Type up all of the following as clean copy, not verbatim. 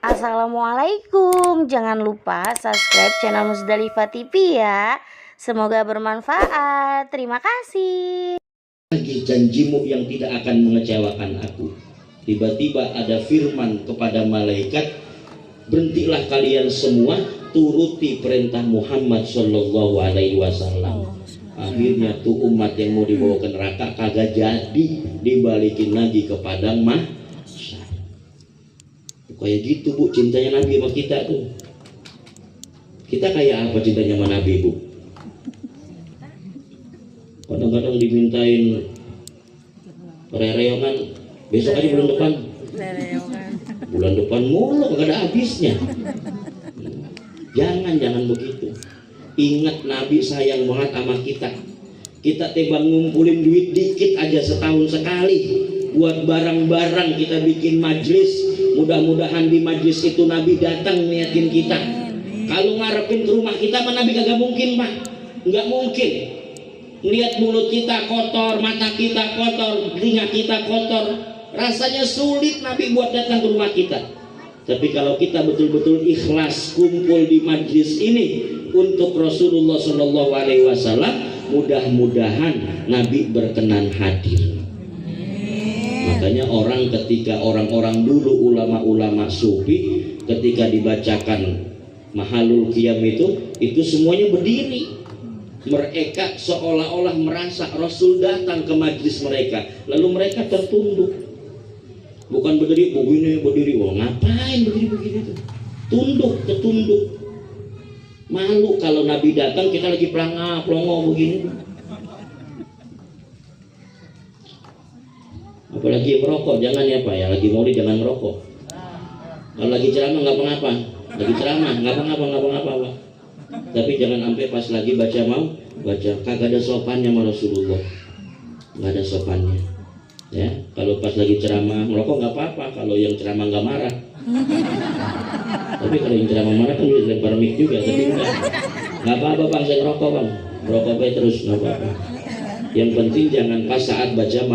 Assalamualaikum. Jangan lupa subscribe channel Musdalifah TV ya. Semoga bermanfaat. Terima kasih. Lagi janjimu yang tidak akan mengecewakan aku. Tiba-tiba ada firman kepada malaikat, berhentilah kalian semua, turuti perintah Muhammad Shallallahu Alaihi Wasallam. Akhirnya tuh umat yang mau dibawa ke neraka kagak jadi, dibalikin lagi ke padang mahsyar. Kayak gitu bu, cintanya Nabi sama kita tuh. Kita kayak apa cintanya sama Nabi bu? Kadang-kadang dimintain rereongan, besok aja bulan depan. Bulan depan mulu, gak ada habisnya. Jangan begitu. Ingat Nabi sayang banget sama kita. Kita tebang ngumpulin duit dikit aja setahun sekali buat barang-barang kita bikin majlis. Mudah-mudahan di majlis itu Nabi datang niatin kita. Kalau ngarepin ke rumah kita mah Nabi kagak mungkin pak, nggak mungkin. Lihat mulut kita kotor, mata kita kotor, telinga kita kotor, rasanya sulit Nabi buat datang ke rumah kita. Tapi kalau kita betul-betul ikhlas kumpul di majlis ini untuk Rasulullah Shallallahu Alaihi Wasallam, mudah-mudahan Nabi berkenan hadir. Makanya ketika orang-orang dulu ulama-ulama sufi ketika dibacakan Mahalul Qiyam itu semuanya berdiri. Mereka seolah-olah merasa Rasul datang ke majlis mereka, lalu mereka tertunduk. Bukan berdiri, wah ngapain berdiri begini tuh? Tertunduk. Malu kalau Nabi datang kita lagi pelongo begini. Apalagi merokok, jangan ya pak ya, lagi maulid jangan merokok. Kalau lagi ceramah nggak apa-apa, nggak apa-apa pak. Tapi jangan sampai pas lagi baca kagak ada sopannya sama Rasulullah, nggak ada sopannya. Ya, kalau pas lagi ceramah merokok nggak apa-apa, kalau yang ceramah nggak marah. Tapi kalau yang ceramah marah kan bisa lempar mic juga, tapi nggak apa-apa bang, saya ngerokok bang, merokok baik terus nggak apa-apa. Yang penting jangan pas saat baca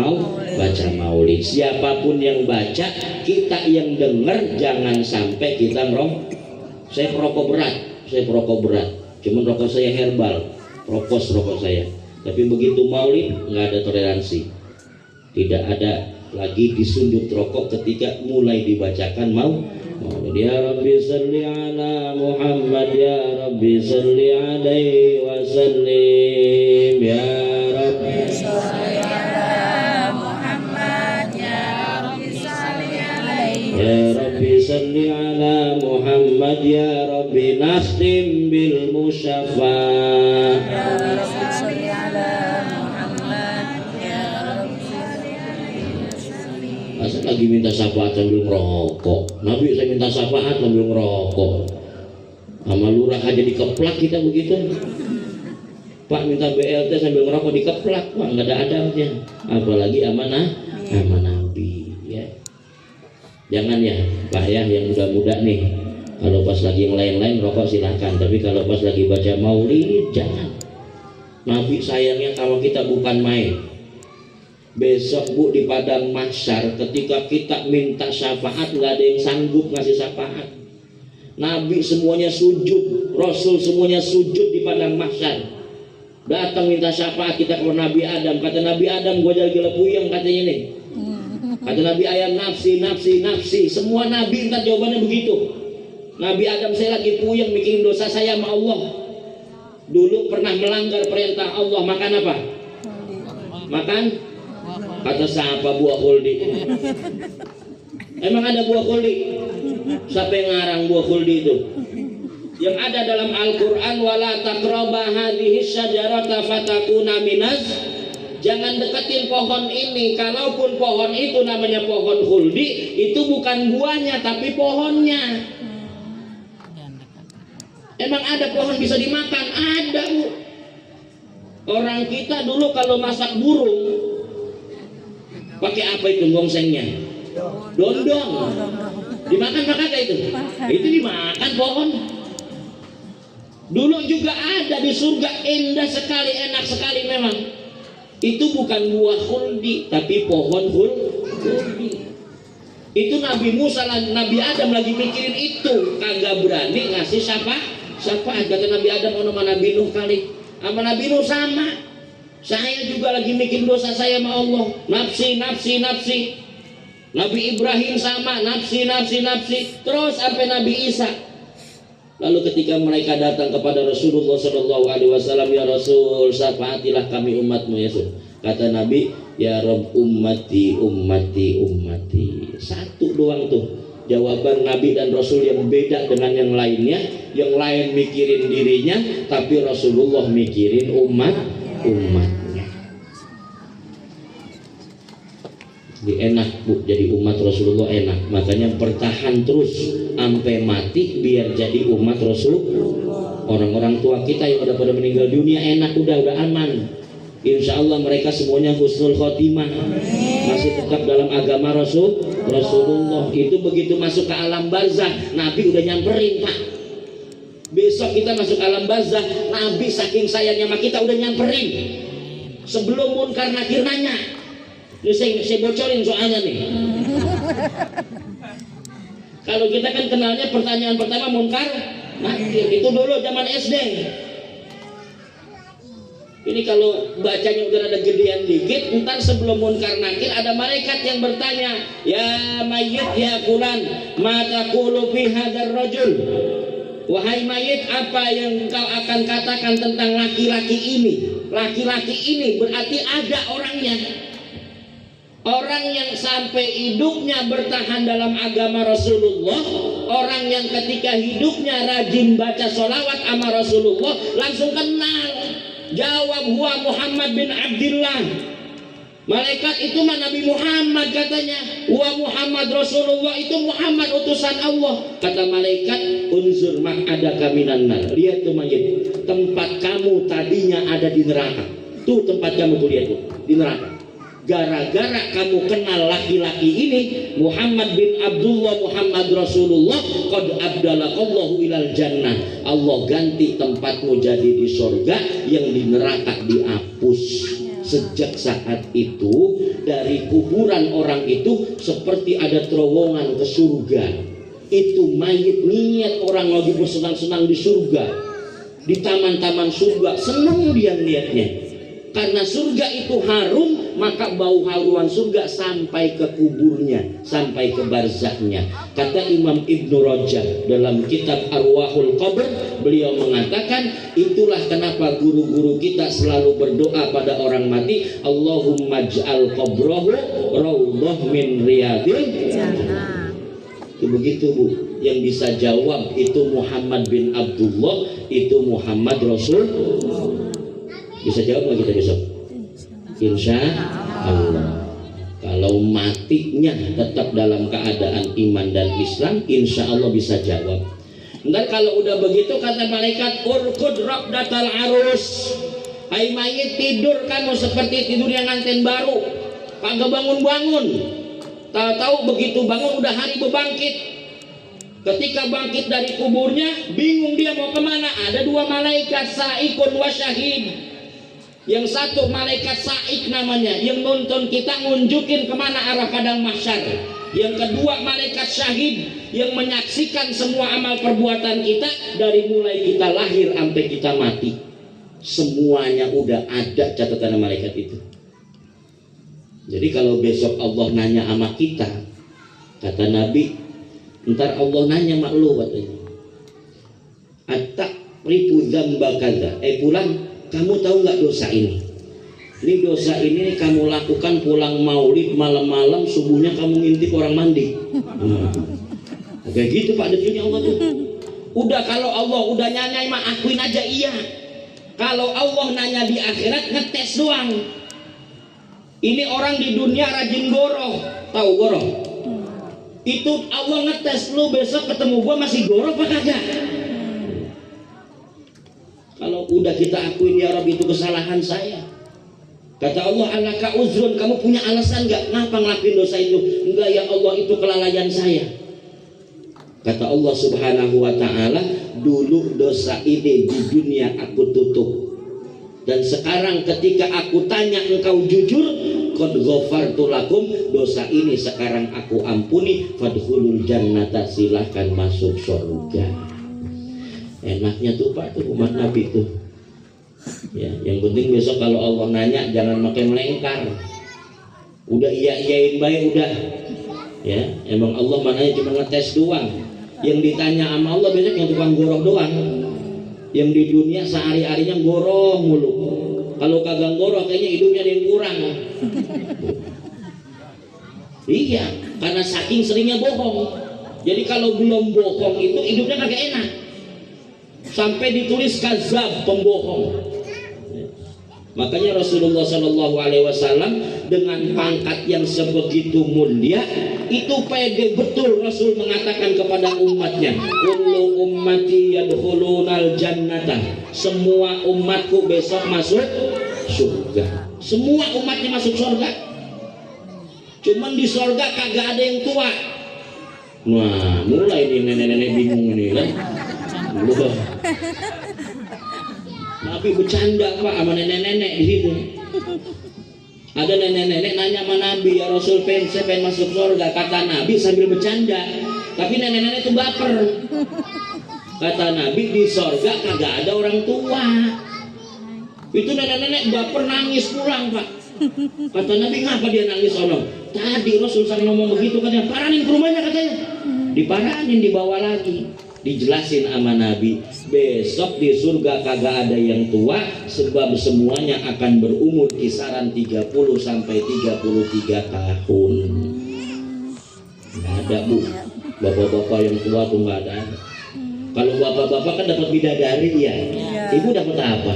maulid. Siapapun yang baca, kita yang dengar, jangan sampai kita ngerokok. Saya perokok berat. Cuman rokok saya herbal, rokok saya. Tapi begitu maulid nggak ada toleransi. Tidak ada lagi disundut rokok ketika mulai dibacakan maulid. Ya Rabbi salli ala Muhammad, ya Rabbi salli alaihi wa sallim, ya Rabbi salli ala Muhammad, ya Rabbi salli alaihi, ya Rabbi salli ala Muhammad, ya Rabbi nakhtim bil musyafa. Masa lagi minta syafaat sambil ngerokok? Nabi saya minta syafaat sambil ngerokok. Sama lurah aja dikeplak kita begitu. Pak minta BLT sambil ngerokok dikeplak, Pak nggak ada adabnya. Apalagi amanah Nabi ya. Jangan ya Pak ya, yang muda-muda nih. Kalau pas lagi yang lain-lain rokok silahkan. Tapi kalau pas lagi baca maulid jangan. Nabi sayangnya sama kita bukan main. Besok bu di padang mahsyar ketika kita minta syafaat nggak ada yang sanggup ngasih syafaat. Nabi semuanya sujud, Rasul semuanya sujud di padang mahsyar. Datang minta syafaat kita ke Nabi Adam. Kata Nabi Adam, gua jadi lepuyeng katanya nih. Kata Nabi ayam nafsi. Semua Nabi minta jawabannya begitu. Nabi Adam, saya lagi puyeng mikirin dosa saya sama Allah. Dulu pernah melanggar perintah Allah, makan apa? Makan? Kata siapa buah khuldi? Emang ada buah khuldi? Siapa yang ngarang buah khuldi itu? Yang ada dalam Al-Quran, wala taqraba hadhihi syajarata fatakuna minaz. Jangan deketin pohon ini. Kalaupun pohon itu namanya pohon khuldi, itu bukan buahnya tapi pohonnya. Emang ada pohon bisa dimakan? Ada bu. Orang kita dulu kalau masak burung pakai apa itu gongsengnya? Dondong. Dimakan kagak itu? Itu dimakan pohon. Dulu juga ada di surga, indah sekali, enak sekali memang. Itu bukan buah khuldi tapi pohon khuldi. Itu Nabi Musa, Nabi Adam lagi mikirin itu, kagak berani ngasih syafaat. Kata Nabi Adam, sama Nabi Nuh kali, sama Nabi Nuh sama. Saya juga lagi mikirin dosa saya sama Allah, nafsi. Nabi Ibrahim sama, nafsi. Terus sampai Nabi Isa. Lalu ketika mereka datang kepada Rasulullah SAW, ya Rasul, syafaatilah kami umatmu ya Rasul. Kata Nabi, ya Rabb ummati. Satu doang tuh jawaban Nabi dan Rasul yang beda dengan yang lainnya. Yang lain mikirin dirinya, tapi Rasulullah mikirin umatnya. Jadi enak Bu, jadi umat Rasulullah enak. Makanya bertahan terus sampai mati biar jadi umat Rasulullah. Orang-orang tua kita yang udah pada meninggal dunia enak, udah aman. Insya Allah mereka semuanya husnul khotimah, masih tetap dalam agama Rasulullah. Itu begitu masuk ke alam barzah, Nabi udah nyamperin Pak. Besok kita masuk alam barzah, Nabi saking sayangnya sama kita udah nyamperin. Sebelum Munkar Nakir nanya, ini saya bocorin soalnya nih. Kalau kita kan kenalnya pertanyaan pertama Munkar Nakir, itu dulu zaman SD. Ini kalau bacanya udah ada gedean dikit, ntar sebelum Munkar Nakir ada malaikat yang bertanya, ya mayyit ya fulan, ma taqulu fi hadzal rajul. Wahai mayit, apa yang engkau akan katakan tentang laki-laki ini? Laki-laki ini berarti ada orangnya. Orang yang sampai hidupnya bertahan dalam agama Rasulullah, orang yang ketika hidupnya rajin baca sholawat sama Rasulullah, langsung kenal. Jawab, huwa Muhammad bin Abdullah. Malaikat itu mah Nabi Muhammad katanya. Huwa Muhammad Rasulullah, itu Muhammad utusan Allah. Kata malaikat, unzur ma'adaka minan nar. Lihat tuh mayit, tempat kamu tadinya ada di neraka. Tuh tempat kamu tuh, lihat tuh, di neraka. Gara-gara kamu kenal laki-laki ini, Muhammad bin Abdullah Muhammad Rasulullah, qad abdalakallahu ilal jannah. Allah ganti tempatmu jadi di surga, yang di neraka dihapus. Sejak saat itu dari kuburan orang itu seperti ada terowongan ke surga. Itu mayit niat orang lagi bersenang-senang di surga, di taman-taman surga, senang dia lihatnya. Karena surga itu harum, maka bau haruan surga sampai ke kuburnya, sampai ke barzahnya. Kata Imam Ibnu Rajab dalam kitab Arwahul Qabr, beliau mengatakan, itulah kenapa guru-guru kita selalu berdoa pada orang mati, Allahumma ij'al qabrahu raudhah min riyadil jannah. Itu begitu Bu. Yang bisa jawab itu Muhammad bin Abdullah, itu Muhammad Rasul. Bisa jawab nggak kita besok? Insya Allah. Kalau matinya tetap dalam keadaan iman dan Islam, insya Allah bisa jawab. Ntar kalau udah begitu kata malaikat, urkud rabdatal arus. Hai mayit, tidur kamu seperti tidur yang nganten baru, kagak bangun-bangun. Tahu-tahu begitu bangun udah hari bebangkit. Ketika bangkit dari kuburnya, bingung dia mau kemana. Ada dua malaikat, sa'ikun wa syahid. Yang satu malaikat sa'ik namanya, yang nonton kita ngunjukin kemana arah padang mahsyar. Yang kedua malaikat syahid, yang menyaksikan semua amal perbuatan kita dari mulai kita lahir sampai kita mati. Semuanya udah ada catatan malaikat itu. Jadi kalau besok Allah nanya sama kita, kata Nabi, ntar Allah nanya mak lu katanya, at-taqrifu dzamba kadza. Pulang, kamu tahu nggak dosa ini? Ini dosa ini kamu lakukan pulang maulid malam-malam, subuhnya kamu ngintip orang mandi. Kayak gitu Pak detailnya Allah tuh. Udah kalau Allah udah nanya mah akuin aja iya. Kalau Allah nanya di akhirat ngetes doang. Ini orang di dunia rajin goroh, tahu goroh? Itu Allah ngetes lu, besok ketemu gua masih goroh apa kagak? Kalau udah kita akuin ya Rabbi itu kesalahan saya. Kata Allah, alaka uzrun, kamu punya alasan nggak ngapa ngelakuin dosa itu? Enggak ya Allah, itu kelalaian saya. Kata Allah Subhanahu wa ta'ala, dulu dosa ini di dunia aku tutup, dan sekarang ketika aku tanya engkau jujur, qad ghafartu lakum, dosa ini sekarang aku ampuni, fadkhulul jannata, silahkan masuk surga. Enaknya tuh Pak tuh umat Nabi tuh. Ya, yang penting besok kalau Allah nanya jangan makin melengkar. Udah iyain baik udah. Ya, emang Allah mananya cuma ngetes doang. Yang ditanya sama Allah besok yang tukang goroh doang. Yang di dunia sehari-harinya goroh mulu. Kalau kagak goroh kayaknya hidupnya ada yang kurang. Iya, karena saking seringnya bohong. Jadi kalau belum bohong itu hidupnya kagak enak. Sampai ditulis kazab, pembohong. Makanya Rasulullah SAW dengan pangkat yang sebegitu mulia itu pede betul Rasul mengatakan kepada umatnya, kullu ummati yadkhulunal jannata, semua umatku besok masuk surga. Semua umatnya masuk surga. Cuman di surga kagak ada yang tua. Wah, mulai nih nenek-nenek bingung ini kan. Nabi bercanda Pak sama nenek-nenek di situ. Ada nenek-nenek nanya sama Nabi, ya Rasul saya pengen masuk surga. Kata Nabi sambil bercanda, tapi nenek-nenek itu baper. Kata Nabi di surga kagak ada orang tua. Itu nenek-nenek baper nangis pulang Pak. Kata Nabi ngapa dia nangis ono? Tadi Rasul ngomong begitu katanya, paranin ke rumahnya katanya. Diparanin dibawa lagi. Dijelasin sama Nabi, besok di surga kagak ada yang tua sebab semuanya akan berumur kisaran 30 sampai 33 tahun. Nggak ada Bu, bapak-bapak yang tua tuh nggak ada. Kalau bapak-bapak kan dapat bidadari ya, ibu dapat apa?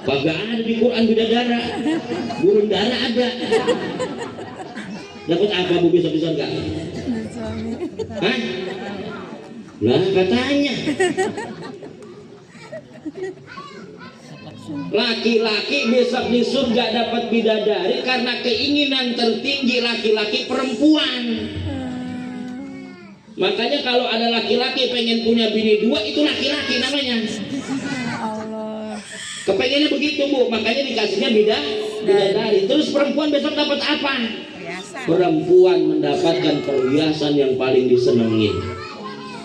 Kagak ada di Quran bidadara, burung dara ada. Dapat apa Bu besok di surga? Hah? Lah katanya laki-laki besok di surga dapat bidadari karena keinginan tertinggi laki-laki perempuan. Makanya kalau ada laki-laki pengen punya bini dua itu laki-laki namanya. Kepengennya begitu Bu, makanya dikasihnya bidadari. Terus perempuan besok dapat apa? Perempuan mendapatkan perhiasan yang paling disenengin.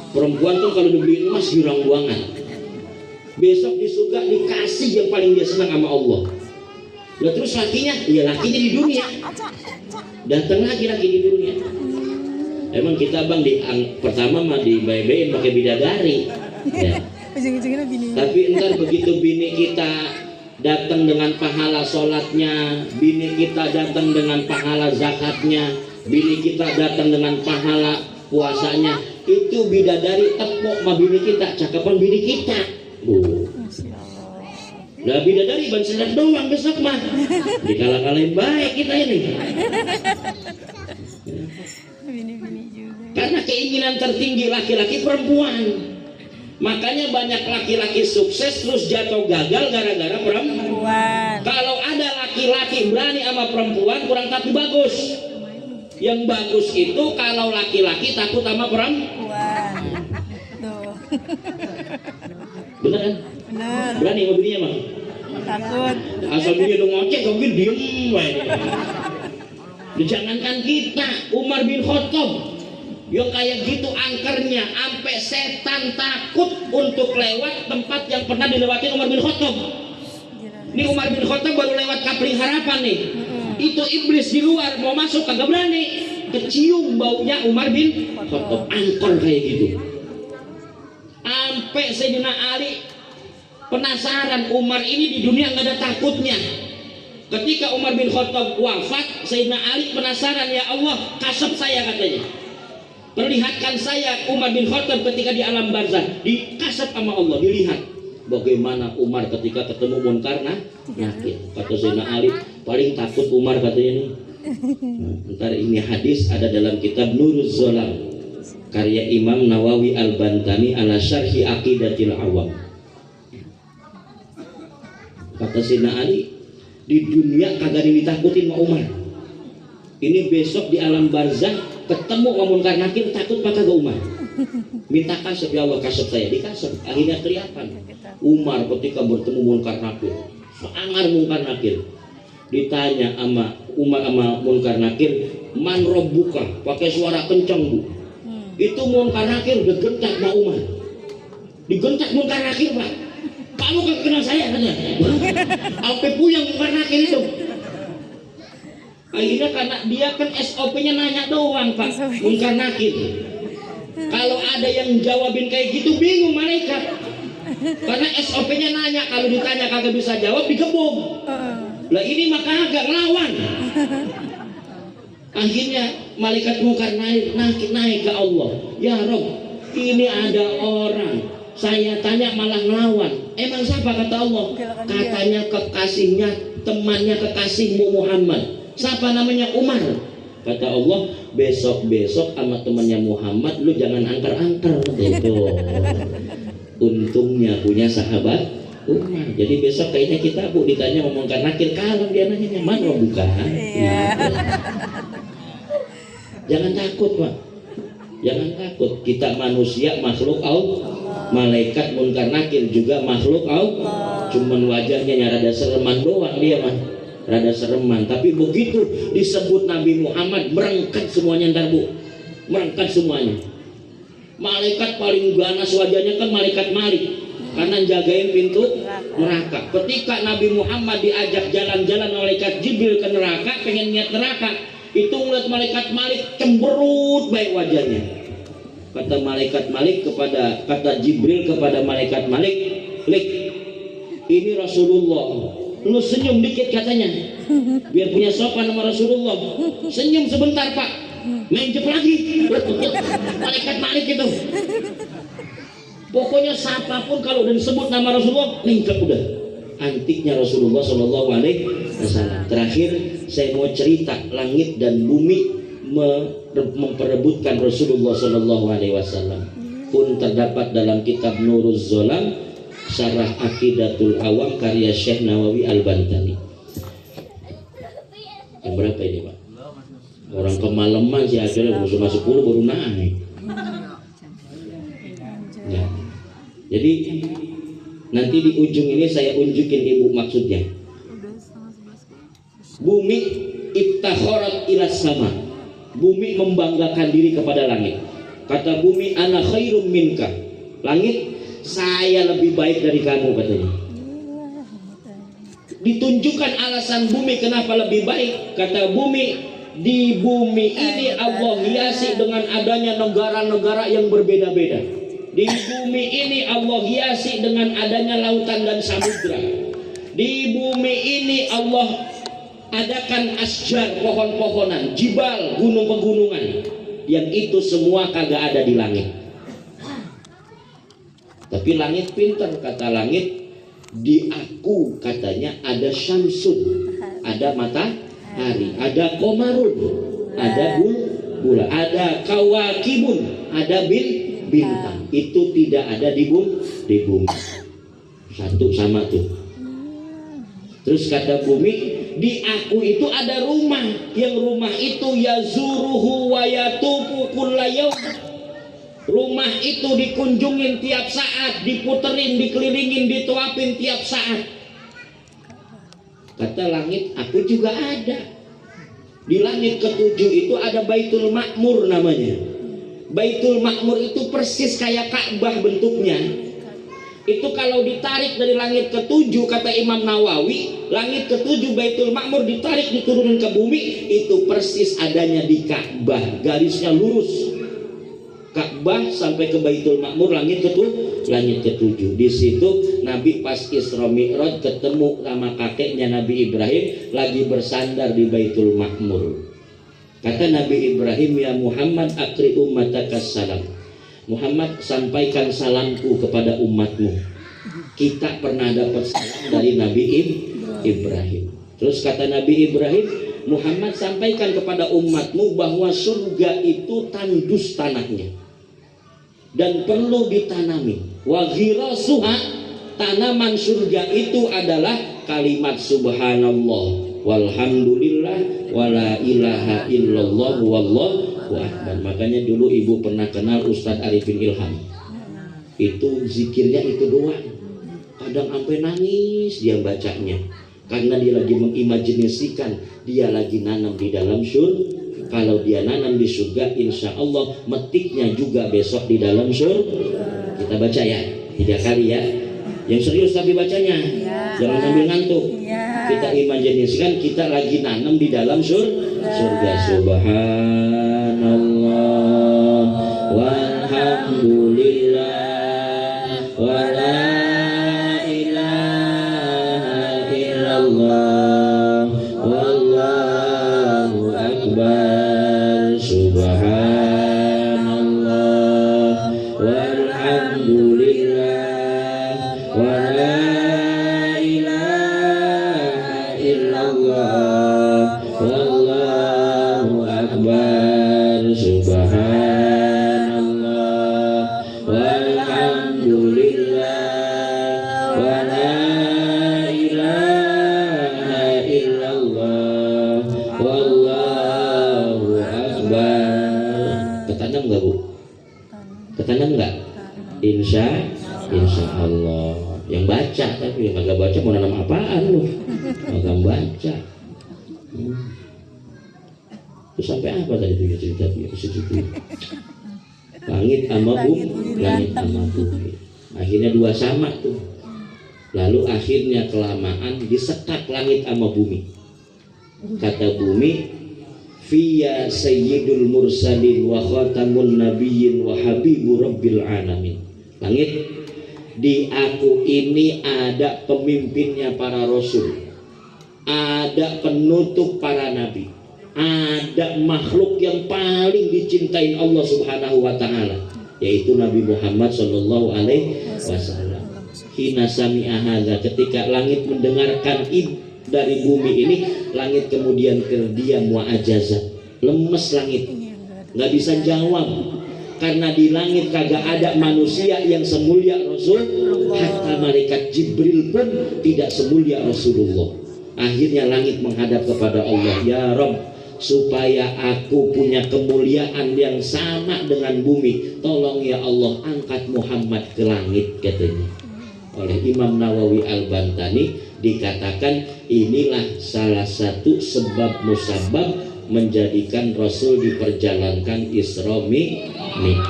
Perempuan tuh kalau dibeli emas girang banget. Besok di surga dikasih yang paling dia senang sama Allah. Lah terus lakinya, ya lakinya di dunia. Datang lagi laki di dunia. Emang kita Bang pertama mah dibayain pakai bidadari. Ya. Tapi ntar begitu bini kita datang dengan pahala sholatnya, bini kita datang dengan pahala zakatnya, bini kita datang dengan pahala puasanya, itu bidadari tepuk sama bini kita, cakapan bini kita. Lah bidadari ban sedap doang besok mah. Dikalah-kalahin baik kita ini. Karena keinginan tertinggi laki-laki perempuan. Makanya banyak laki-laki sukses terus jatuh gagal gara-gara perempuan. Kalau ada laki-laki berani sama perempuan kurang tapi bagus. Yang bagus itu kalau laki-laki takut sama perempuan. Bener kan? Bener. Berani sama bininya mah? Takut. Asal bini udah ngoceh, kamu bini diem. Jangankan kita, Umar bin Khattab yang kayak gitu angkernya, sampai setan takut untuk lewat tempat yang pernah dilewati Umar bin Khattab. Ini Umar bin Khattab baru lewat Kapling Harapan nih. Itu iblis di luar mau masuk kagak berani. Kecium baunya Umar bin Khattab, angker kayak gitu. Sampai Sayyidina Ali penasaran, Umar ini di dunia nggak ada takutnya. Ketika Umar bin Khattab wafat, Sayyidina Ali penasaran, ya Allah kasep saya katanya. Perlihatkan saya Umar bin Khattab ketika di alam barzah, dikasep sama Allah, dilihat bagaimana Umar ketika ketemu Munkar Nakir. Kata Sayyidina Ali, paling takut Umar katanya nih. Ntar ini hadis ada dalam kitab Nuruz Zolam karya Imam Nawawi Al-Bantani ala Syarhi Aqidatil Awam. Kata Sayyidina Ali, di dunia kagak ditakutin sama Umar. Ini besok di alam barzah ketemu sama Munkar Nakir, takut apa kagak Umar? Minta kasep, ya Allah kasep saya, dikasep. Akhirnya kelihatan Umar ketika bertemu Munkar Nakir, sangar Munkar Nakir. ditanya sama Umar sama Munkar Nakir, man robbuka, pakai suara kencang Bu. Itu Munkar Nakir udah gentak sama Umar, digentak Munkar Nakir, Pak, kamu kan kenal saya kan ya? Sampai puyeng Munkar Nakir itu. Akhirnya karena dia kan SOP-nya nanya doang Pak, Munkar Nakir. Kalau ada yang jawabin kayak gitu bingung malaikat. Karena SOP-nya nanya, kalau ditanya kagak bisa jawab digebuk. Lah ini mah kagak ngelawan. Akhirnya malaikat Munkar naik ke Allah. Ya Rob, ini ada orang, saya tanya malah ngelawan. Emang siapa kata Allah? Katanya kekasihnya, temannya kekasihmu Muhammad. Siapa namanya? Umar. Kata Allah, besok-besok sama temannya Muhammad lu jangan angker-angker. Itu untungnya punya sahabat Umar. Jadi besok kayaknya kita Bu ditanya ngomong Munkar Nakir, kalau dia nanya man bukan. Jangan takut Pak, jangan takut. Kita manusia makhluk Allah, malaikat Munkar Nakir juga makhluk Allah. Cuman wajahnya rada sereman doang dia mah, rada sereman. Tapi begitu disebut Nabi Muhammad merengkat semuanya ntar Bu, merengkat semuanya. Malaikat paling ganas wajahnya kan malaikat Malik, karena jagain pintu neraka. Ketika Nabi Muhammad diajak jalan-jalan malaikat Jibril ke neraka, pengen niat neraka, itu ngeliat malaikat Malik cemberut baik wajahnya. Kata malaikat Malik kata Jibril kepada malaikat Malik, Lik, ini Rasulullah, lu senyum dikit katanya, biar punya sopan sama Rasulullah. Senyum sebentar Pak, menjep lagi. Malaikat Malik itu. Pokoknya siapapun kalau udah disebut nama Rasulullah, lingkap udah. Antiknya Rasulullah Shallallahu Alaihi Wasallam. Terakhir saya mau cerita, langit dan bumi memperebutkan Rasulullah Shallallahu Alaihi Wasallam. Pun terdapat dalam kitab Nuruz Zolam, Syarah Aqidatul Awam karya Syekh Nawawi Al-Bantani. Yang berapa ini Pak? Orang kemalaman sih akhirnya masuk 10 baru naik. Ya. Jadi nanti di ujung ini saya unjukin Ibu maksudnya. Bumi ibtakharat ila sama. Bumi membanggakan diri kepada langit. Kata bumi, ana khairum minka. Langit, saya lebih baik dari kamu katanya. Ditunjukkan alasan bumi kenapa lebih baik. Kata bumi, di bumi ini Allah hiasi dengan adanya negara-negara yang berbeda-beda. Di bumi ini Allah hiasi dengan adanya lautan dan samudra. Di bumi ini Allah adakan asjar, pohon-pohonan, jibal, gunung-pegunungan. Yang itu semua kagak ada di langit. Tapi langit pintar, kata langit, di aku katanya ada syamsun, ada matahari, ada komarun, ada bulan, ada kawakibun, ada bintang. Itu tidak ada di bumi. Satu sama tuh. Terus kata bumi, di aku itu ada rumah, yang rumah itu yazuruhu wa yatufu kulla yaum. Rumah itu dikunjungin tiap saat, diputerin, dikelilingin, dituapin tiap saat. Kata langit, aku juga ada. Di langit ketujuh itu ada Baitul Ma'mur namanya. Baitul Ma'mur itu persis kayak Ka'bah bentuknya. Itu kalau ditarik dari langit ketujuh, kata Imam Nawawi, langit ketujuh Baitul Ma'mur ditarik diturunin ke bumi, itu persis adanya di Ka'bah, garisnya lurus. Ka'bah sampai ke Baitul Ma'mur langit ketujuh. Di situ Nabi pas Isra Mi'raj ketemu sama kakeknya Nabi Ibrahim lagi bersandar di Baitul Ma'mur. Kata Nabi Ibrahim, ya Muhammad akri ummatakas salam. Muhammad, sampaikan salamku kepada umatmu. Kita pernah dapat salam dari Nabi Ibrahim. Terus kata Nabi Ibrahim, Muhammad sampaikan kepada umatmu bahwa surga itu tandus tanahnya dan perlu ditanami. Wa ghirasuha, tanaman surga itu adalah kalimat subhanallah walhamdulillah wala ilaha illallah wallahu akbar. Makanya dulu ibu pernah kenal Ustadz Arifin Ilham. Itu zikirnya itu doang. Kadang sampai nangis dia bacanya. karena dia lagi mengimajinasikan dia lagi nanam di dalam surga. Kalau dia nanam di surga, insya Allah metiknya juga besok di dalam surga. Kita baca ya 3 kali ya, yang serius tapi bacanya jangan sambil ngantuk. Kita imajinasikan kita lagi nanam di dalam surga. Subhanallah walhamdulillah wala ilaha illallah wallahu akbar. Subhanallah walhamdulillah wala ilaha illallah wallahu akbar. Subhanallah walhamdulillah wala ilaha illallah wallahu akbar. Ketanam nggak Bu? Ketanam nggak? Insya Allah. Yang baca, tapi yang kagak baca mau nanam apaan lu? Kagak baca. Terus sampai apa tadi tuh cerita dia ke situ? Langit sama bumi, langit sama bumi. Akhirnya 2 sama tuh. Lalu akhirnya kelamaan disekat langit sama bumi. Kata bumi, Fiya sayyidul mursalin wa khatamun nabiyyin wa habibu rabbil alamin. Langit, di aku ini ada pemimpinnya para rasul, ada penutup para nabi, ada makhluk yang paling dicintain Allah Subhanahu wa taala, yaitu Nabi Muhammad sallallahu alaihi wasallam. Hina sami'a hadza, ketika langit mendengarkan dari bumi ini, langit kemudian terdiam wa ajazat, lemes langit, nggak bisa jawab, karena di langit kagak ada manusia yang semulia Rasul, hatta malaikat Jibril pun tidak semulia Rasulullah. Akhirnya langit menghadap kepada Allah, ya Rabb, supaya aku punya kemuliaan yang sama dengan bumi, tolong ya Allah angkat Muhammad ke langit, katanya. Oleh Imam Nawawi Al-Bantani dikatakan inilah salah satu sebab musabab menjadikan Rasul diperjalankan Isra Mi'raj.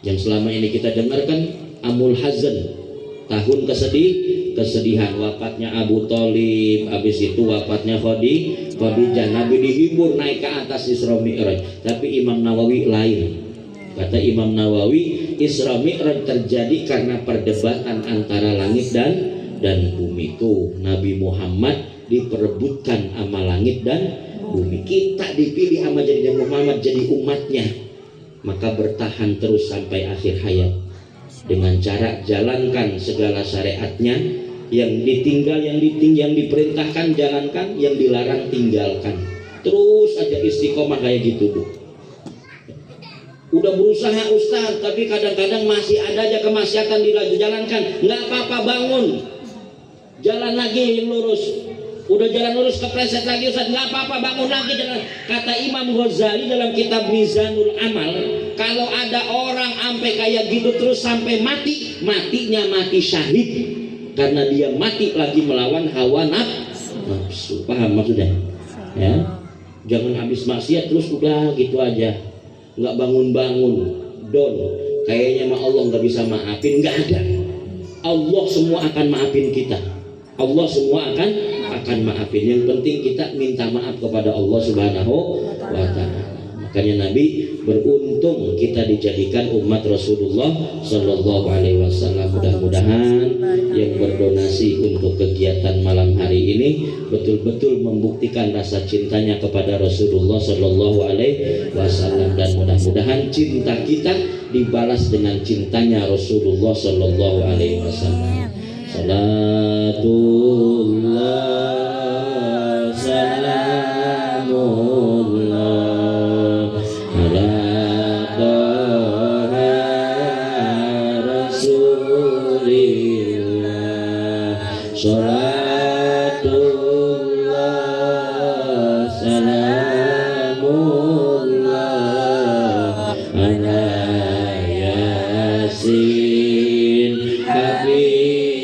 Yang selama ini kita dengarkan Amul Hazan, tahun kesedihan, wafatnya Abu Thalib, habis itu wafatnya Khadijah, Nabi dihibur naik ke atas Isra Mi'raj. Tapi Imam Nawawi lain. Kata Imam Nawawi, Isra Mi'raj terjadi karena perdebatan antara langit dan bumi. Itu Nabi Muhammad diperebutkan sama langit dan bumi. Kita dipilih sama jadi Muhammad jadi umatnya, maka bertahan terus sampai akhir hayat dengan cara jalankan segala syariatnya, yang ditinggal yang diperintahkan jalankan, yang dilarang tinggalkan. Terus aja istiqomah kayak gitu Bu. Udah berusaha Ustaz, tapi kadang-kadang masih ada aja kemaksiatan dijalankan. Nggak apa-apa, bangun, jalan lagi yang lurus. Udah jalan lurus kepleset lagi Ustaz, nggak apa-apa, bangun lagi jalan. Kata Imam Ghazali dalam kitab Mizanul Amal, kalau ada orang sampai kayak gitu terus sampai mati, matinya mati syahid, karena dia mati lagi melawan hawa nafsu. Paham maksudnya? Ya, jangan habis maksiat terus udah gitu aja, nggak bangun-bangun, don, kayaknya mah Allah nggak bisa maafin. Nggak ada. Allah semua akan maafin kita. Allah semua akan maafin. Yang penting kita minta maaf kepada Allah Subhanahu wa ta'ala. Makanya Nabi beruntung kita dijadikan umat Rasulullah Sallallahu Alaihi Wasallam. Mudah-mudahan yang berdonasi untuk kegiatan malam hari ini betul-betul membuktikan rasa cintanya kepada Rasulullah Sallallahu Alaihi Wasallam, dan mudah-mudahan cinta kita dibalas dengan cintanya Rasulullah Sallallahu Alaihi Wasallam. Salatullah salamullah ala taha rasulillah. Salatullah salamullah ala yasin habibillah.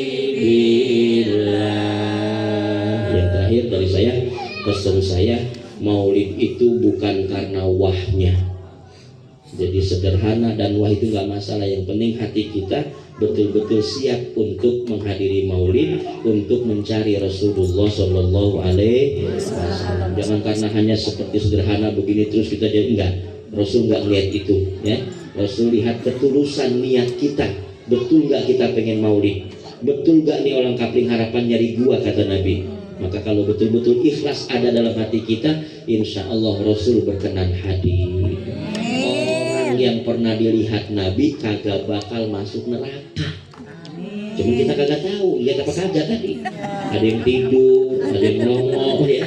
sederhana dan wah itu nggak masalah. Yang penting hati kita betul-betul siap untuk menghadiri maulid, untuk mencari Rasulullah Shallallahu Alaihi Wasallam. Jangan karena hanya seperti sederhana begini terus kita jadi enggak. Rasul nggak lihat itu, ya. Rasul lihat ketulusan niat kita. Betul nggak kita pengen maulid? Betul nggak nih orang kapling harapan nyari gua, kata Nabi. Maka kalau betul-betul ikhlas ada dalam hati kita, insya Allah Rasul berkenan hadir. Orang yang pernah dilihat Nabi kagak bakal masuk neraka. Cuma kita kagak tahu lihat apa kagak tadi. Ada yang tidur, ada yang nongol, ya.